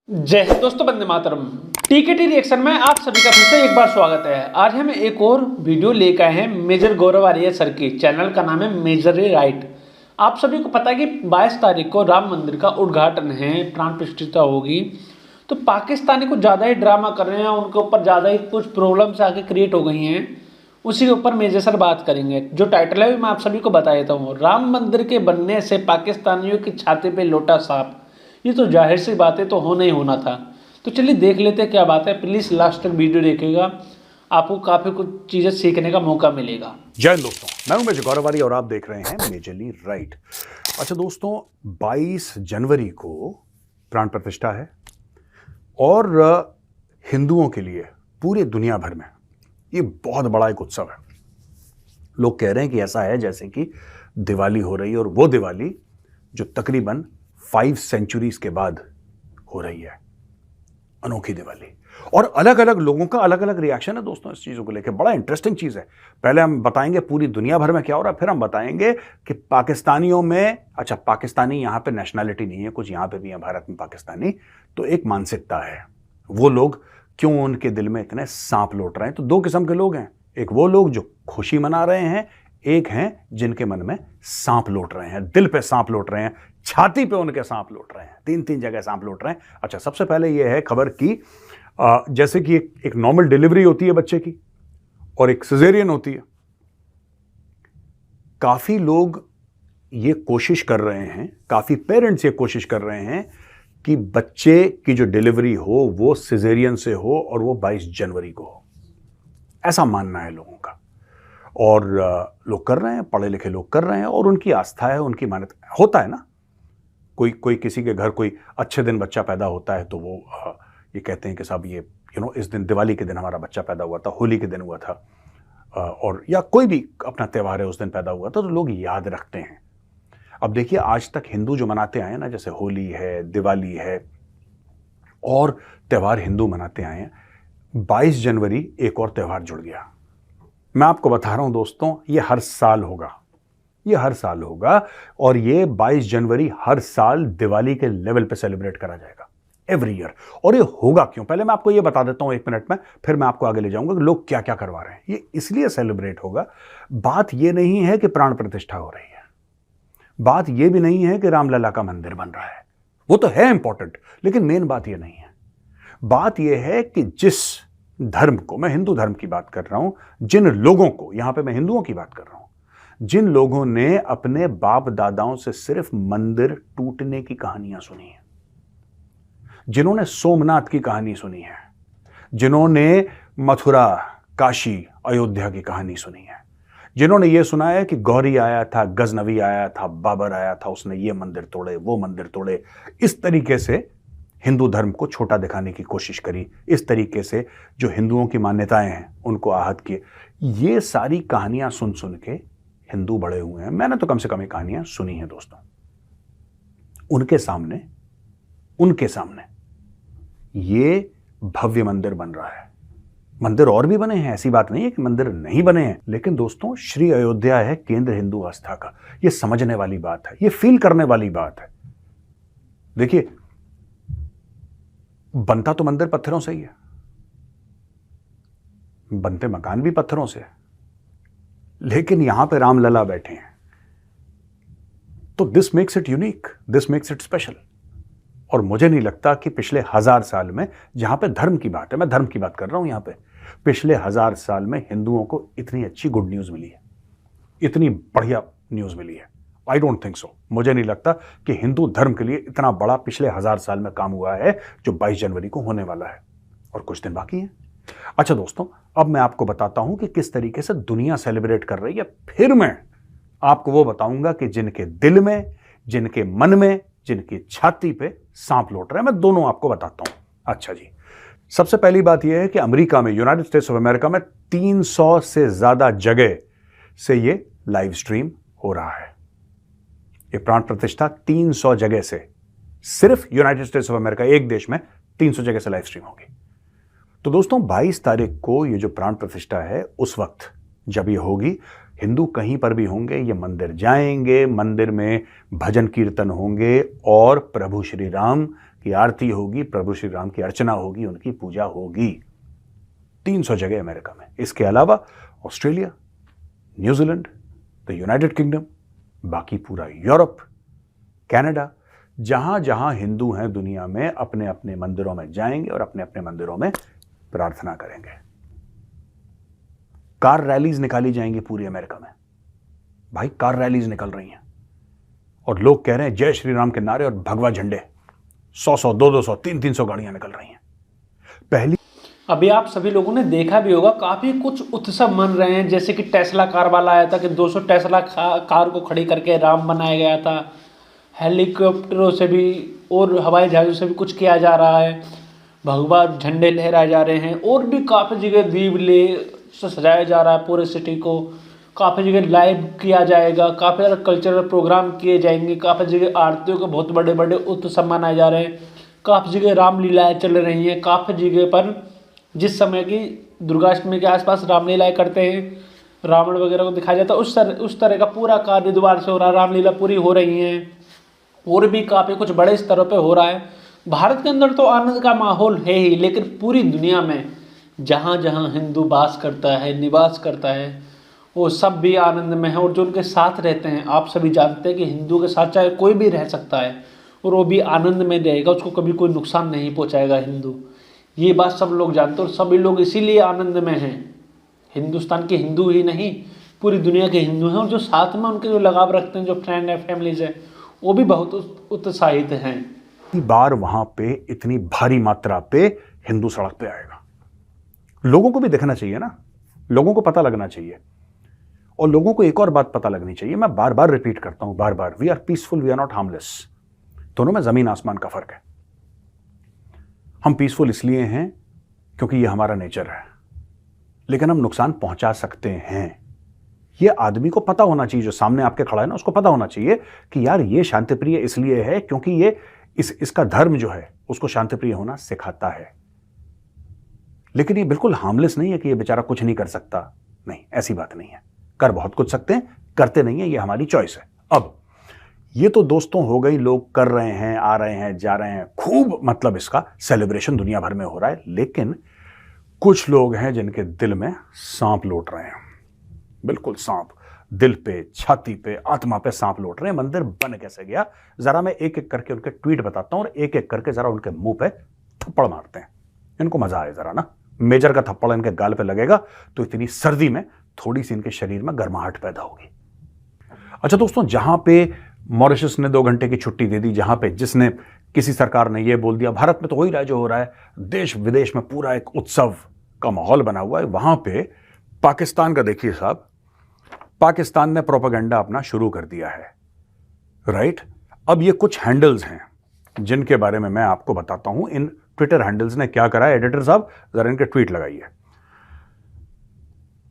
जय हिंद दोस्तों, वंदे मातरम। टीकेटी रिएक्शन में आप सभी का फिर से एक बार स्वागत है। आज हम एक और वीडियो लेकर आए हैं मेजर गौरव आर्य सर की। चैनल का नाम है मेजर राइट। आप सभी को पता है कि 22 तारीख को राम मंदिर का उद्घाटन है, प्राण प्रतिष्ठा होगी। तो पाकिस्तानी कुछ ज़्यादा ही ड्रामा कर रहे हैं, उनके ऊपर ज़्यादा ही कुछ प्रॉब्लम्स आके क्रिएट हो गई हैं। उसी के ऊपर मेजर सर बात करेंगे। जो टाइटल है मैं आप सभी को बता देता हूँ, राम मंदिर के बनने से पाकिस्तानियों की छाती पे लोटा सांप। ये तो जाहिर सी बात है, तो होना ही होना था। तो चलिए देख लेते हैं क्या बात है। प्लीज़ लास्ट तक वीडियो देखिएगा, आपको काफ़ी कुछ चीज़ें सीखने का मौका मिलेगा। जय हिंद दोस्तों, मैं हूं मेजर गौरव आर्य और आप देख रहे हैं मेजरली राइट। अच्छा दोस्तों, 22 जनवरी को प्राण प्रतिष्ठा है और हिंदुओं के लिए पूरे दुनिया भर में ये बहुत बड़ा एक उत्सव है। लोग कह रहे हैं कि ऐसा है जैसे कि दिवाली हो रही है, और वो दिवाली जो तकरीबन 5 सेंचुरीज के बाद हो रही है। अनोखी दिवाली, और अलग अलग लोगों का अलग अलग रिएक्शन है दोस्तों इस चीज़ों को लेकर। बड़ा इंटरेस्टिंग चीज़ है। पहले हम बताएंगे पूरी दुनिया भर में क्या हो रहा है, फिर हम बताएंगे कि पाकिस्तानियों में, अच्छा पाकिस्तानी यहाँ पे नेशनैलिटी नहीं है, कुछ यहाँ पे भी है भारत में पाकिस्तानी, तो एक मानसिकता है। वो लोग क्यों उनके दिल में इतने सांप लौट रहे हैं। तो दो किस्म के लोग हैं, एक वो लोग जो खुशी मना रहे हैं, एक हैं जिनके मन में सांप लौट रहे हैं, दिल पे सांप लौट रहे हैं, छाती पे उनके सांप लौट रहे हैं, 3 जगह सांप लौट रहे हैं। अच्छा, सबसे पहले यह है खबर की, जैसे कि एक नॉर्मल डिलीवरी होती है बच्चे की और एक सिजेरियन होती है। काफी लोग ये कोशिश कर रहे हैं, काफी पेरेंट्स ये कोशिश कर रहे हैं कि बच्चे की जो डिलीवरी हो वो सिजेरियन से हो और वो 22 जनवरी को हो। ऐसा मानना है लोगों का, और लोग कर रहे हैं, पढ़े लिखे लोग कर रहे हैं, और उनकी आस्था है, उनकी मान्यता होता है ना। कोई किसी के घर कोई अच्छे दिन बच्चा पैदा होता है तो वो ये कहते हैं कि साहब ये इस दिन दिवाली के दिन हमारा बच्चा पैदा हुआ था, होली के दिन हुआ था, और या कोई भी अपना त्यौहार है उस दिन पैदा हुआ था, तो लोग याद रखते हैं। अब देखिए, आज तक हिंदू जो मनाते आए हैं ना, जैसे होली है, दिवाली है, और त्यौहार हिंदू मनाते आए हैं, 22 जनवरी एक और त्यौहार जुड़ गया। मैं आपको बता रहा हूं दोस्तों, ये हर साल होगा, ये हर साल होगा, और ये 22 जनवरी हर साल दिवाली के लेवल पे सेलिब्रेट करा जाएगा, एवरी ईयर। और ये होगा क्यों, पहले मैं आपको ये बता देता हूं 1 मिनट में, फिर मैं आपको आगे ले जाऊंगा कि लोग क्या क्या करवा रहे हैं। ये इसलिए सेलिब्रेट होगा, बात ये नहीं है कि प्राण प्रतिष्ठा हो रही है, बात ये भी नहीं है कि रामलला का मंदिर बन रहा है, वो तो है इंपॉर्टेंट, लेकिन मेन बात ये नहीं है। बात यह है कि जिस धर्म को, मैं हिंदू धर्म की बात कर रहा हूं, जिन लोगों को, यहां पे मैं हिंदुओं की बात कर रहा हूं, जिन लोगों ने अपने बाप दादाओं से सिर्फ मंदिर टूटने की कहानियां सुनी है, जिन्होंने सोमनाथ की कहानी सुनी है, जिन्होंने मथुरा, काशी, अयोध्या की कहानी सुनी है, जिन्होंने यह सुना है कि गौरी आया था, गजनवी आया था, बाबर आया था, उसने ये मंदिर तोड़े, वो मंदिर तोड़े, इस तरीके से हिंदू धर्म को छोटा दिखाने की कोशिश करी, इस तरीके से जो हिंदुओं की मान्यताएं हैं उनको आहत किए। ये सारी कहानियां सुन सुन के हिंदू बड़े हुए हैं। मैंने तो कम से कम ये कहानियां सुनी हैं दोस्तों। उनके सामने ये भव्य मंदिर बन रहा है। मंदिर और भी बने हैं, ऐसी बात नहीं है कि मंदिर नहीं बने हैं, लेकिन दोस्तों श्री अयोध्या है केंद्र हिंदू आस्था का। ये समझने वाली बात है, ये फील करने वाली बात है। देखिए, बनता तो मंदिर पत्थरों से ही है, बनते मकान भी पत्थरों से है, लेकिन यहां पे रामलला बैठे हैं, तो this makes it unique, this makes it special. और मुझे नहीं लगता कि पिछले 1000 साल में, जहां पे धर्म की बात है, मैं धर्म की बात कर रहा हूं, यहां पे पिछले 1000 साल में हिंदुओं को इतनी अच्छी गुड न्यूज मिली है, इतनी बढ़िया न्यूज मिली है। I don't think so. मुझे नहीं लगता कि हिंदू धर्म के लिए इतना बड़ा पिछले 1000 साल में काम हुआ है जो 22 जनवरी को होने वाला है, और कुछ दिन बाकी है। अच्छा दोस्तों, अब मैं आपको बताता हूं कि किस तरीके से दुनिया सेलिब्रेट कर रही है। फिर मैं आपको वो बताऊंगा कि जिनके दिल में, जिनके मन में, जिनकी छाती पे सांप लौट रहे हैं, मैं दोनों आपको बताता हूं। अच्छा जी, सबसे पहली बात यह है कि अमेरिका में, यूनाइटेड स्टेट्स ऑफ अमेरिका में 300 से ज्यादा जगह से ये लाइव स्ट्रीम हो रहा है। ये प्राण प्रतिष्ठा 300 जगह से, सिर्फ यूनाइटेड स्टेट्स ऑफ अमेरिका, एक देश में 300 जगह से लाइव स्ट्रीम होगी। तो दोस्तों 22 तारीख को ये जो प्राण प्रतिष्ठा है, उस वक्त जब ये होगी, हिंदू कहीं पर भी होंगे, ये मंदिर जाएंगे, मंदिर में भजन कीर्तन होंगे और प्रभु श्री राम की आरती होगी, प्रभु श्री राम की अर्चना होगी, उनकी पूजा होगी। 300 जगह अमेरिका में। इसके अलावा Australia, New Zealand, the United kingdom, बाकी पूरा यूरोप, कनाडा, जहां जहां हिंदू हैं दुनिया में, अपने अपने मंदिरों में जाएंगे और अपने अपने मंदिरों में प्रार्थना करेंगे। कार रैलीज निकाली जाएंगी पूरी अमेरिका में। भाई कार रैलीज निकल रही हैं और लोग कह रहे हैं जय श्री राम के नारे और भगवा झंडे। 100-100, 200-200, 300-300 गाड़ियां निकल रही हैं। पहली अभी आप सभी लोगों ने देखा भी होगा, काफी कुछ उत्सव मन रहे हैं। जैसे कि टेस्ला कार वाला आया था कि 200 टेस्ला कार को खड़ी करके राम बनाया गया था। हेलीकॉप्टरों से भी और हवाई जहाज़ों से भी कुछ किया जा रहा है। भगवा झंडे लहराए जा रहे हैं और भी काफ़ी जगह दीप ले से सजाया जा रहा है पूरे सिटी को। काफ़ी जगह लाइव किया जाएगा, काफ़ी ज़्यादा कल्चरल प्रोग्राम किए जाएंगे, काफ़ी जगह आरतियों के बहुत बड़े बड़े उत्सव मनाए जा रहे हैं। काफ़ी जगह रामलीलाएँ चल रही हैं। काफ़ी जगह पर जिस समय की दुर्गाष्टमी के आसपास रामलीलाएँ करते हैं, रावण वगैरह को दिखाया जाता है, उस तरह का पूरा कार्य द्वार से हो रहा है। रामलीला पूरी हो रही हैं और भी काफ़ी कुछ बड़े स्तरों पे हो रहा है। भारत के अंदर तो आनंद का माहौल है ही, लेकिन पूरी दुनिया में जहाँ जहाँ हिंदू वास करता है, निवास करता है, वो सब भी आनंद में है। और जो उनके साथ रहते हैं, आप सभी जानते हैं कि हिंदू के साथ चाहे कोई भी रह सकता है और वो भी आनंद में रहेगा, उसको कभी कोई नुकसान नहीं पहुँचाएगा हिंदू। ये बात सब लोग जानते हैं और सभी लोग इसीलिए आनंद में हैं। हिंदुस्तान के हिंदू ही नहीं, पूरी दुनिया के हिंदू हैं। और जो साथ में उनके जो लगाव रखते हैं, जो फ्रेंड है, फैमिलीज है, वो भी बहुत उत्साहित हैं। बार वहां पे इतनी भारी मात्रा पे हिंदू सड़क पे आएगा। लोगों को भी देखना चाहिए ना, लोगों को पता लगना चाहिए। और लोगों को एक और बात पता लगनी चाहिए, मैं बार बार रिपीट करता हूं, बार बार, we are peaceful, we are not harmless. दोनों में जमीन आसमान का फर्क है। हम पीसफुल इसलिए हैं क्योंकि ये हमारा नेचर है, लेकिन हम नुकसान पहुंचा सकते हैं। ये आदमी को पता होना चाहिए, जो सामने आपके खड़ा है ना, उसको पता होना चाहिए कि यार ये शांतिप्रिय इसलिए है क्योंकि ये इसका धर्म जो है उसको शांतिप्रिय होना सिखाता है। लेकिन ये बिल्कुल हार्मलेस नहीं है कि ये बेचारा कुछ नहीं कर सकता। नहीं, ऐसी बात नहीं है। कर बहुत कुछ सकते हैं, करते नहीं है, ये हमारी चॉइस है। अब ये तो दोस्तों हो गई, लोग कर रहे हैं, आ रहे हैं, जा रहे हैं, खूब मतलब इसका सेलिब्रेशन दुनिया भर में हो रहा है। लेकिन कुछ लोग हैं जिनके दिल में सांप लौट रहे हैं। बिल्कुल सांप, दिल पे, छाती पे, आत्मा पे सांप लौट रहे हैं। मंदिर बन कैसे गया, जरा मैं एक एक करके उनके ट्वीट बताता हूं और एक एक करके जरा उनके मुंह पे थप्पड़ मारते हैं। इनको मजा आए जरा ना। मेजर का थप्पड़ इनके गाल पे लगेगा तो इतनी सर्दी में थोड़ी सी इनके शरीर में गर्माहट पैदा होगी। अच्छा दोस्तों, जहां पे मॉरिशस ने 2 घंटे की छुट्टी दे दी, जहां पे जिसने किसी सरकार ने यह बोल दिया, भारत में तो हो ही रहा है जो हो रहा है, देश विदेश में पूरा एक उत्सव का माहौल बना हुआ है। वहां पे पाकिस्तान का देखिए साहब, पाकिस्तान ने प्रोपेगेंडा अपना शुरू कर दिया है, राइट। अब ये कुछ हैंडल्स हैं जिनके बारे में मैं आपको बताता हूं। इन ट्विटर हैंडल्स ने क्या करा है, एडिटर साहब जरा इनके ट्वीट लगाइए।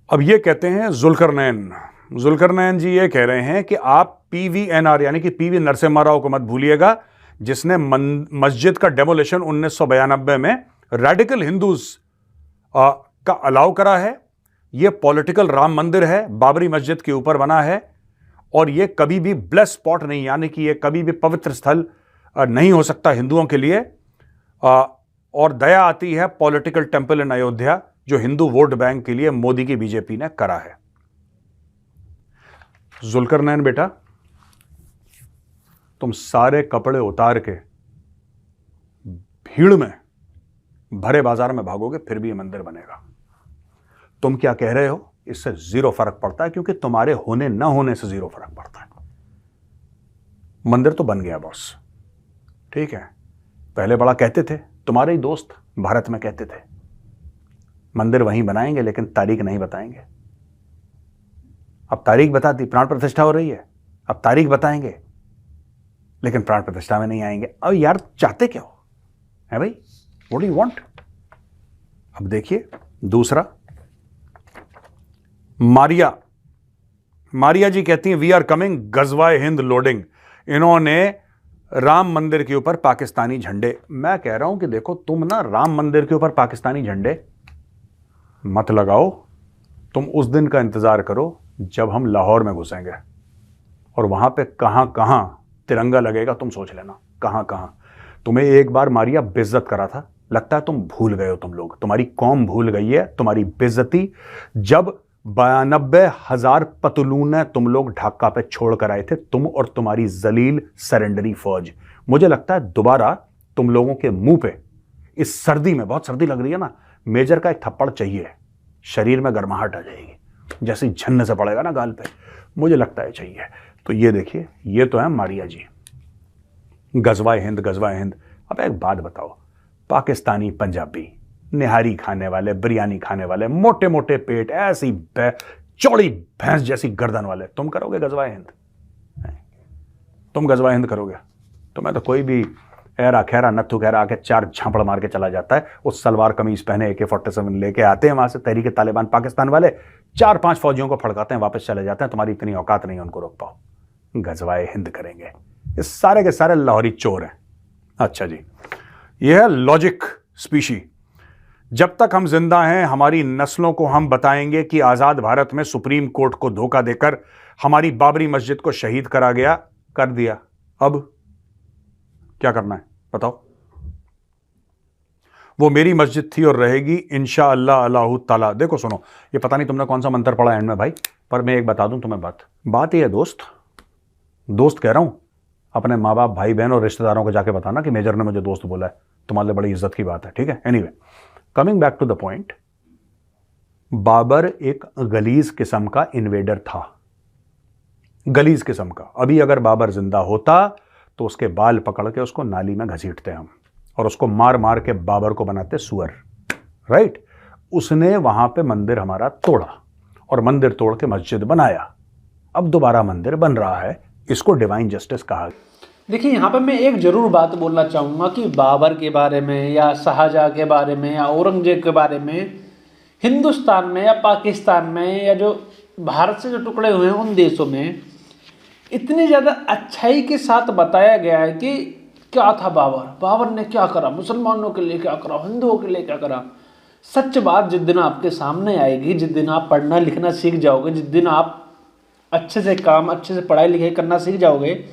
अब ये कहते हैं जुल्करनैन जी ये कह रहे हैं कि आप PVNR यानी कि PV नरसिम्हा राव को मत भूलिएगा, जिसने मस्जिद का डेमोलिशन 1992 में रेडिकल हिंदूज का अलाउ करा है। यह पॉलिटिकल राम मंदिर है, बाबरी मस्जिद के ऊपर बना है और यह कभी भी ब्लेस स्पॉट नहीं, यानी कि यह कभी भी पवित्र स्थल नहीं हो सकता हिंदुओं के लिए। और दया आती है पॉलिटिकल टेंपल इन अयोध्या, जो हिंदू वोट बैंक के लिए मोदी की बीजेपी ने करा है। जुल्करनैन बेटा, तुम सारे कपड़े उतार के भीड़ में भरे बाजार में भागोगे फिर भी ये मंदिर बनेगा। तुम क्या कह रहे हो इससे जीरो फर्क पड़ता है, क्योंकि तुम्हारे होने ना होने से जीरो फर्क पड़ता है। मंदिर तो बन गया बॉस, ठीक है। पहले बड़ा कहते थे, तुम्हारे ही दोस्त भारत में कहते थे मंदिर वहीं बनाएंगे लेकिन तारीख नहीं बताएंगे। अब तारीख बता दी, प्राण प्रतिष्ठा हो रही है, अब तारीख बताएंगे लेकिन प्राण प्रतिष्ठा में नहीं आएंगे। अब यार चाहते क्या हो है भाई, व्हाट डू यू वांट। अब देखिए दूसरा, मारिया जी कहती हैं वी आर कमिंग, गजवाए हिंद लोडिंग। इन्होंने राम मंदिर के ऊपर पाकिस्तानी झंडे, मैं कह रहा हूं कि देखो तुम ना राम मंदिर के ऊपर पाकिस्तानी झंडे मत लगाओ, तुम उस दिन का इंतजार करो जब हम लाहौर में घुसेंगे और वहां पे कहां कहां तिरंगा लगेगा, तुम सोच लेना कहां कहां। तुम्हें एक बार मारिया बेइज्जत करा था, लगता है तुम भूल गए हो, तुम लोग, तुम्हारी कौम भूल गई है तुम्हारी बेइज्जती। जब 92,000 पतलून तुम लोग ढाका पे छोड़ कर आए थे, तुम और तुम्हारी जलील सरेंडरी फौज। मुझे लगता है दोबारा तुम लोगों के मुंह पे इस सर्दी में, बहुत सर्दी लग रही है ना, मेजर का एक थप्पड़ चाहिए, शरीर में गर्माहट आ जाएगी, जैसे झन्न से पड़ेगा ना गाल पे, मुझे लगता है चाहिए। तो ये देखिए, ये तो है मारिया जी, गजवाए हिंद, गजवाए हिंद। अब एक बात बताओ, पाकिस्तानी पंजाबी निहारी खाने वाले, बिरयानी खाने वाले, मोटे मोटे पेट, ऐसी चौड़ी भैंस जैसी गर्दन वाले, तुम करोगे गजवाए हिंद? तुम गजवाए हिंद करोगे? तुम्हें तो कोई भी एरा खैरा नत्थु खैरा आके 4 झापड़ मार के चला जाता है। उस सलवार कमीज पहने AK-47 लेके आते हैं वहां से तहरीक तालिबान पाकिस्तान वाले, 4-5 फौजियों को फड़काते हैं, वापस चले जाते हैं। तुम्हारी इतनी औकात नहीं है उनको रोक पाओ। गजवाए हिंद करेंगे, ये सारे के सारे लाहौरी चोर हैं। अच्छा जी, यह है लॉजिक स्पीशी। जब तक हम जिंदा हैं, हमारी नस्लों को हम बताएंगे कि आजाद भारत में सुप्रीम कोर्ट को धोखा देकर हमारी बाबरी मस्जिद को शहीद करा गया, कर दिया। अब क्या करना है बताओ? वो मेरी मस्जिद थी और रहेगी इंशाअल्लाह अल्लाहु ताला। देखो सुनो, ये पता नहीं तुमने कौन सा मंत्र पढ़ा एंड में भाई, पर मैं एक बता दूं तुम्हें बात ये है दोस्त कह रहा हूं, अपने माँ बाप, भाई बहन और रिश्तेदारों को जाके बताना कि मेजर ने मुझे दोस्त बोला है, तुम्हारे लिए बड़ी इज्जत की बात है, ठीक है? Anyway, coming back to the point, Babar एक गलीज किस्म का इन्वेडर था, गलीज किस्म का। अभी अगर बाबर जिंदा होता तो उसके बाल पकड़ के उसको नाली में घसीटते हम, और उसको मार मार के बाबर को बनाते सुअर, राइट? उसने वहां पे मंदिर हमारा तोड़ा और मंदिर तोड़ के मस्जिद बनाया, अब दोबारा मंदिर बन रहा है, इसको डिवाइन जस्टिस कहा। देखिए, यहाँ पे मैं एक जरूर बात बोलना चाहूँगा कि बाबर के बारे में या शाहजहाँ के बारे में या औरंगजेब के बारे में हिंदुस्तान में या पाकिस्तान में या जो भारत से जो टुकड़े हुए हैं उन देशों में इतनी ज़्यादा अच्छाई के साथ बताया गया है कि क्या था बाबर ने क्या करा, मुसलमानों के लिए क्या करा, हिंदुओं के लिए क्या करा। सच बात जिस दिन आपके सामने आएगी, जिस दिन आप पढ़ना लिखना सीख जाओगे, जिस दिन आप अच्छे से पढ़ाई लिखाई करना सीख जाओगे,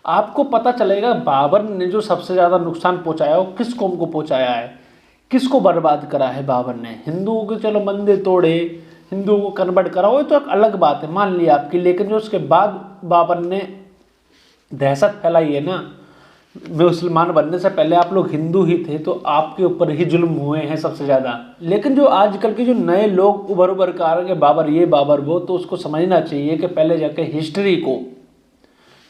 आपको पता चलेगा बाबर ने जो सबसे ज़्यादा नुकसान पहुंचाया वो किस कौम को पहुंचाया है, किसको बर्बाद करा है बाबर ने। हिंदुओं के चलो मंदिर तोड़े, हिंदुओं को कन्वर्ट करा, वो तो एक अलग बात है, मान लिया आपकी, लेकिन जो उसके बाद बाबर ने दहशत फैलाई है ना, मुसलमान बनने से पहले आप लोग हिंदू ही थे तो आपके ऊपर ही जुल्म हुए हैं सबसे ज़्यादा। लेकिन जो आजकल के जो नए लोग उभर कर आ रहे हैं बाबर ये बाबर वो, तो उसको समझना चाहिए कि पहले जाके हिस्ट्री को,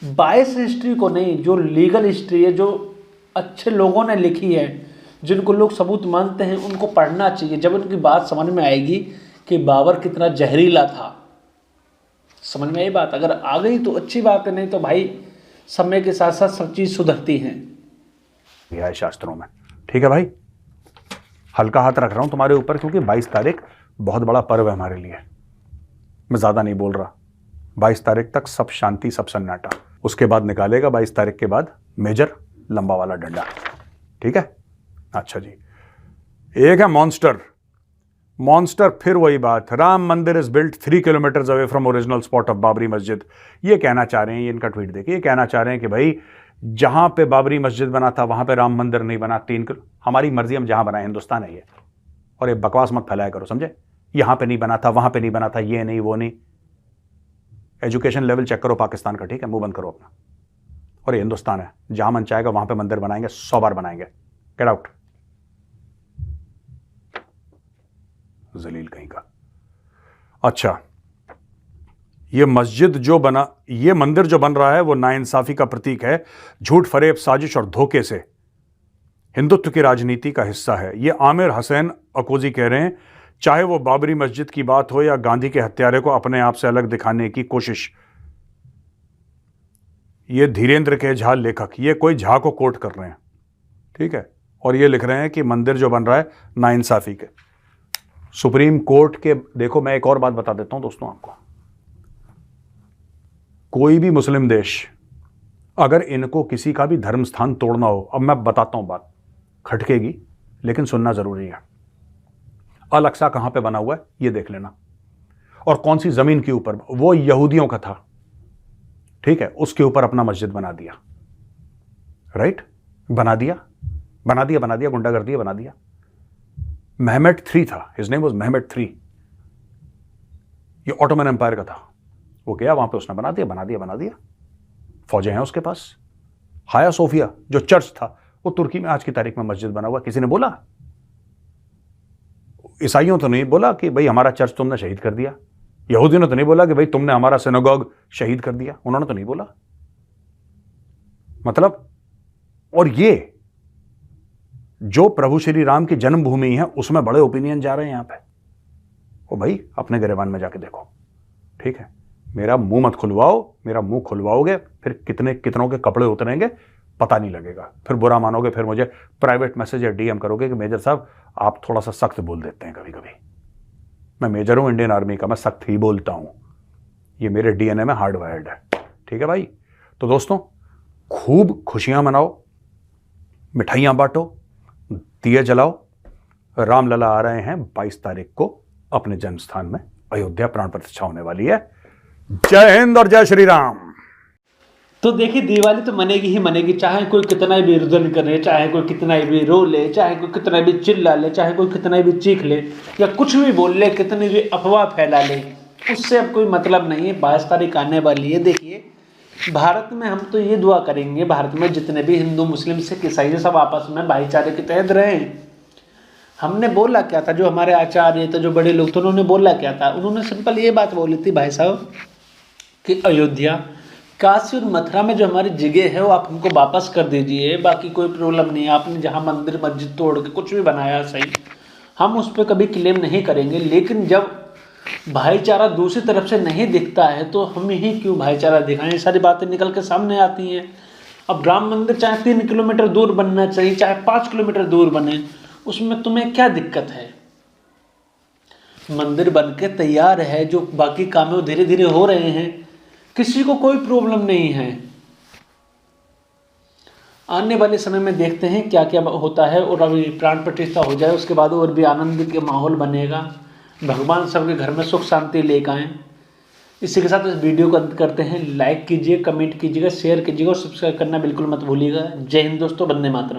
बायस हिस्ट्री को नहीं, जो लीगल हिस्ट्री है, जो अच्छे लोगों ने लिखी है, जिनको लोग सबूत मानते हैं, उनको पढ़ना चाहिए। जब उनकी बात समझ में आएगी कि बाबर कितना जहरीला था, समझ में आई बात, अगर आ गई तो अच्छी बात है, नहीं तो भाई समय के साथ साथ सब चीज़ सुधरती हैं। यह है शास्त्रों में, ठीक है भाई? हल्का हाथ रख रहा हूं तुम्हारे ऊपर, क्योंकि 22 तारीख बहुत बड़ा पर्व है हमारे लिए। मैं ज़्यादा नहीं बोल रहा, 22 तारीख तक सब शांति, सब सन्नाटा। उसके बाद निकालेगा 22 तारीख के बाद मेजर लंबा वाला डंडा, ठीक है? अच्छा जी, एक है मॉन्स्टर, फिर वही बात, राम मंदिर is built 3 kilometre away from original spot of Babri मस्जिद। ये कहना चाह रहे हैं, ये इनका ट्वीट देखिए, ये कहना चाह रहे हैं कि भाई जहां पे बाबरी मस्जिद बना था वहां पे राम मंदिर नहीं बना। 3 किलो, हमारी मर्जी, हम जहां बनाए, हिंदुस्तान है ये, और ये बकवास मत फैलाया करो, समझे? यहां पे नहीं बना था, वहां पे नहीं बना था, ये नहीं वो नहीं। एजुकेशन लेवल चेक करो पाकिस्तान का, ठीक है? मुंह बंद करो अपना। और ये हिंदुस्तान है, जहां मन चाहेगा वहां पे मंदिर बनाएंगे, 100 बार बनाएंगे। गेट आउट, जलील कहीं का। अच्छा, ये मंदिर जो बन रहा है वो नाइंसाफी का प्रतीक है, झूठ, फरेब, साजिश और धोखे से हिंदुत्व की राजनीति का हिस्सा है। ये आमिर हसैन अकोजी कह रहे हैं। चाहे वो बाबरी मस्जिद की बात हो या गांधी के हत्यारे को अपने आप से अलग दिखाने की कोशिश। ये धीरेन्द्र के झा लेखक, ये कोई झा को कोट कर रहे हैं, ठीक है? और ये लिख रहे हैं कि मंदिर जो बन रहा है नाइंसाफी के, सुप्रीम कोर्ट के। देखो, मैं एक और बात बता देता हूं दोस्तों आपको, कोई भी मुस्लिम देश अगर इनको किसी का भी धर्म स्थान तोड़ना हो, अब मैं बताता हूं, बात खटकेगी लेकिन सुनना जरूरी है। अल अक्सा कहां पे बना हुआ है ये देख लेना, और कौन सी जमीन के ऊपर, वो यहूदियों का था, ठीक है? उसके ऊपर अपना मस्जिद बना दिया, राइट? बना दिया, गुंडागर्दी बना दिया। मेहमेट III था, his name was Mehmet III, ये ऑटोमन एम्पायर का था। वो गया वहां पे, उसने बना दिया। फौजें हैं उसके पास। हाया सोफिया जो चर्च था, वो तुर्की में आज की तारीख में मस्जिद बना हुआ। किसी ने बोला, ईसाइयों तो नहीं बोला कि भाई हमारा चर्च तुमने शहीद कर दिया, यहूदियों ने तो नहीं बोला कि भाई तुमने हमारा सिनेगॉग शहीद कर दिया, उन्होंने तो नहीं बोला। मतलब, और ये जो प्रभु श्री राम की जन्मभूमि है उसमें बड़े ओपिनियन जा रहे हैं यहां पे। ओ भाई, अपने गिरेबान में जाके देखो, ठीक है? मेरा मुंह मत खुलवाओ, मेरा मुंह खुलवाओगे फिर कितनों के कपड़े उतरेंगे पता नहीं लगेगा, फिर बुरा मानोगे, फिर मुझे प्राइवेट मैसेज या DM करोगे कि मेजर साहब आप थोड़ा सा सख्त बोल देते हैं कभी कभी। मैं मेजर हूं इंडियन आर्मी का, मैं सख्त ही बोलता हूं, ये मेरे DNA में हार्डवायर्ड है, ठीक है भाई? तो दोस्तों, खूब खुशियां मनाओ, मिठाइयां बांटो, दिए जलाओ। रामलला आ रहे हैं 22 तारीख को अपने जन्म स्थान में, अयोध्या प्राण प्रतिष्ठा होने वाली है। जय हिंद और जय श्री राम। तो देखिए, दिवाली तो मनेगी ही मनेगी, चाहे कोई कितना भी रुदन करे, चाहे कोई कितना भी रो ले, चाहे कोई कितना भी चिल्ला ले, चाहे कोई कितना भी चीख ले या कुछ भी बोल ले, कितनी भी अफवाह फैला ले, उससे अब कोई मतलब नहीं है। 22 तारीख आने वाली है। देखिए, भारत में हम तो ये दुआ करेंगे, भारत में जितने भी हिंदू मुस्लिम सिख ईसाई सब आपस में भाईचारे के तहत रहें। हमने बोला क्या था, जो हमारे आचार्य थे, जो बड़े लोग थे, उन्होंने बोला क्या था? उन्होंने सिंपल ये बात बोली थी भाई साहब कि अयोध्या, काशी और मथुरा में जो हमारी जगह है वो आप हमको वापस कर दीजिए, बाकी कोई प्रॉब्लम नहीं है। आपने जहाँ मंदिर मस्जिद तोड़ के कुछ भी बनाया सही, हम उस पर कभी क्लेम नहीं करेंगे, लेकिन जब भाईचारा दूसरी तरफ से नहीं दिखता है तो हम ही क्यों भाईचारा दिखाएं? ये सारी बातें निकल के सामने आती हैं। अब राम मंदिर चाहे 3 किलोमीटर दूर बनना चाहिए, चाहे 5 किलोमीटर दूर बने, उसमें तुम्हें क्या दिक्कत है? मंदिर बन के तैयार है, जो बाकी काम है वो धीरे धीरे हो रहे हैं, किसी को कोई प्रॉब्लम नहीं है। आने वाले समय में देखते हैं क्या क्या होता है, और अभी प्राण प्रतिष्ठा हो जाए उसके बाद और भी आनंद के माहौल बनेगा। भगवान सबके घर में सुख शांति लेकर आएँ। इसी के साथ इस वीडियो को अंत करते हैं। लाइक कीजिए, कमेंट कीजिएगा, शेयर कीजिएगा और सब्सक्राइब करना बिल्कुल मत भूलिएगा। जय हिंद दोस्तों, वंदे मातरम।